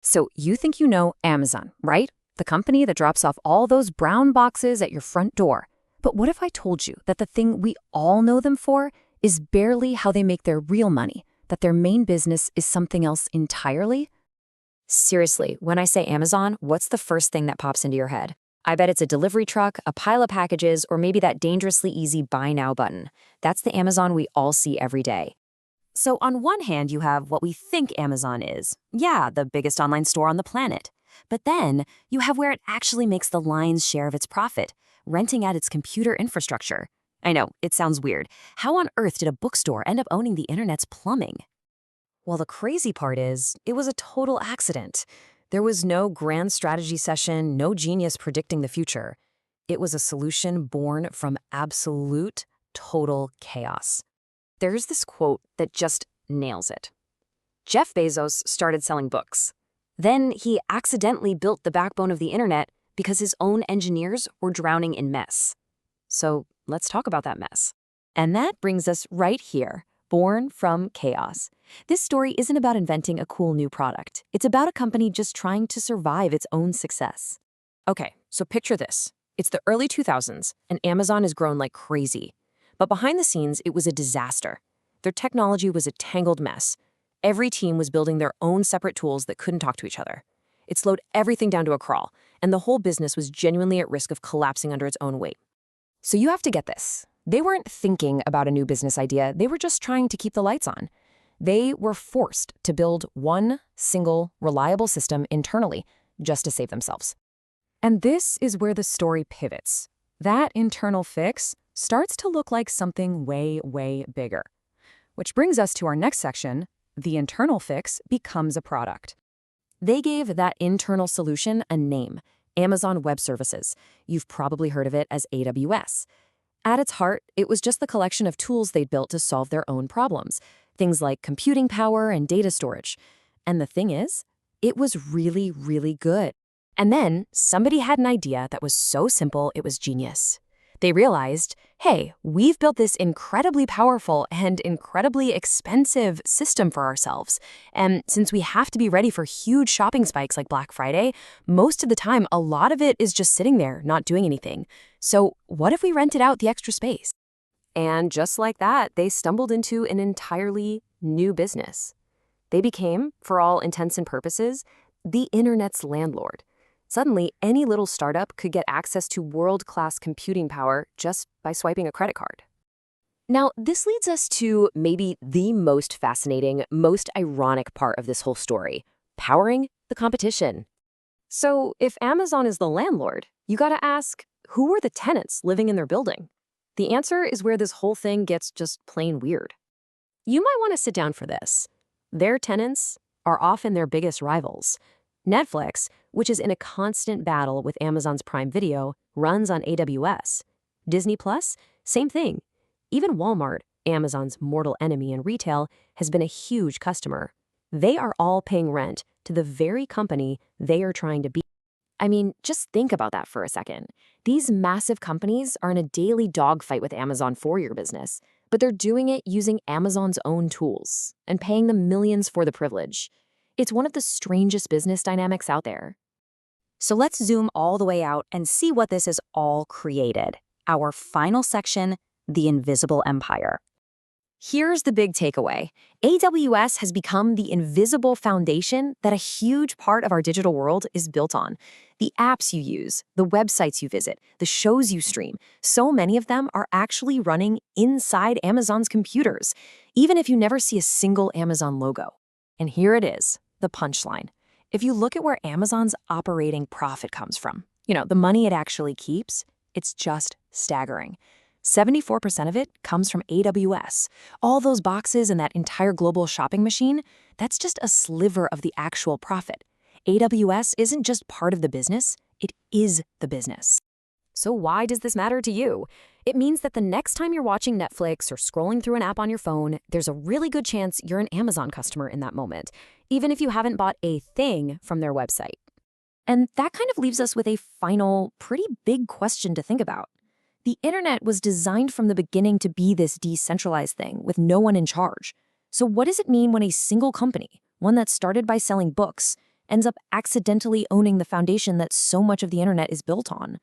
So you think you know Amazon, right? The company that drops off all those brown boxes at your front door. But what if I told you that the thing we all know them for is barely how they make their real money, that their main business is something else entirely? Seriously, when I say Amazon, what's the first thing that pops into your head? I bet it's a delivery truck, a pile of packages, or maybe that dangerously easy buy now button. That's the Amazon we all see every day. So on one hand, you have what we think Amazon is. Yeah, the biggest online store on the planet. But then you have where it actually makes the lion's share of its profit, renting out its computer infrastructure. I know, it sounds weird. How on earth did a bookstore end up owning the internet's plumbing? Well, the crazy part is, it was a total accident. There was no grand strategy session, no genius predicting the future. It was a solution born from absolute, total chaos. There's this quote that just nails it. Jeff Bezos started selling books. Then he accidentally built the backbone of the internet because his own engineers were drowning in mess. So let's talk about that mess. And that brings us right here, born from chaos. This story isn't about inventing a cool new product. It's about a company just trying to survive its own success. Okay, so picture this. It's the early 2000s, and Amazon has grown like crazy. But behind the scenes, it was a disaster. Their technology was a tangled mess. Every team was building their own separate tools that couldn't talk to each other. It slowed everything down to a crawl, and the whole business was genuinely at risk of collapsing under its own weight. So you have to get this. They weren't thinking about a new business idea. They were just trying to keep the lights on. They were forced to build one single, reliable system internally just to save themselves. And this is where the story pivots. That internal fix starts to look like something way, way bigger. Which brings us to our next section. The internal fix becomes a product. They gave that internal solution a name, Amazon Web Services. You've probably heard of it as AWS. At its heart, it was just the collection of tools they'd built to solve their own problems, things like computing power and data storage. And the thing is, it was really, really good. And then somebody had an idea that was so simple it was genius. They realized, hey, we've built this incredibly powerful and incredibly expensive system for ourselves. And since we have to be ready for huge shopping spikes like Black Friday, most of the time, a lot of it is just sitting there, not doing anything. So what if we rented out the extra space? And just like that, they stumbled into an entirely new business. They became, for all intents and purposes, the internet's landlord. Suddenly, any little startup could get access to world-class computing power just by swiping a credit card. Now, this leads us to maybe the most fascinating, most ironic part of this whole story, powering the competition. So, if Amazon is the landlord, you gotta ask, who are the tenants living in their building? The answer is where this whole thing gets just plain weird. You might want to sit down for this. Their tenants are often their biggest rivals. Netflix, which is in a constant battle with Amazon's Prime Video, runs on AWS. Disney Plus, same thing. Even Walmart, Amazon's mortal enemy in retail, has been a huge customer. They are all paying rent to the very company they are trying to beat. I mean, just think about that for a second. These massive companies are in a daily dogfight with Amazon for your business, but they're doing it using Amazon's own tools and paying them millions for the privilege. It's one of the strangest business dynamics out there. So let's zoom all the way out and see what this has all created. Our final section, the invisible empire. Here's the big takeaway. AWS has become the invisible foundation that a huge part of our digital world is built on. The apps you use, the websites you visit, the shows you stream, so many of them are actually running inside Amazon's computers, even if you never see a single Amazon logo. And here it is, the punchline. If you look at where Amazon's operating profit comes from, the money it actually keeps, it's just staggering. 74% of it comes from AWS. All those boxes and that entire global shopping machine, that's just a sliver of the actual profit. AWS isn't just part of the business, it is the business. So why does this matter to you? It means that the next time you're watching Netflix or scrolling through an app on your phone, there's a really good chance you're an Amazon customer in that moment, even if you haven't bought a thing from their website. And that kind of leaves us with a final, pretty big question to think about. The internet was designed from the beginning to be this decentralized thing with no one in charge. So what does it mean when a single company, one that started by selling books, ends up accidentally owning the foundation that so much of the internet is built on.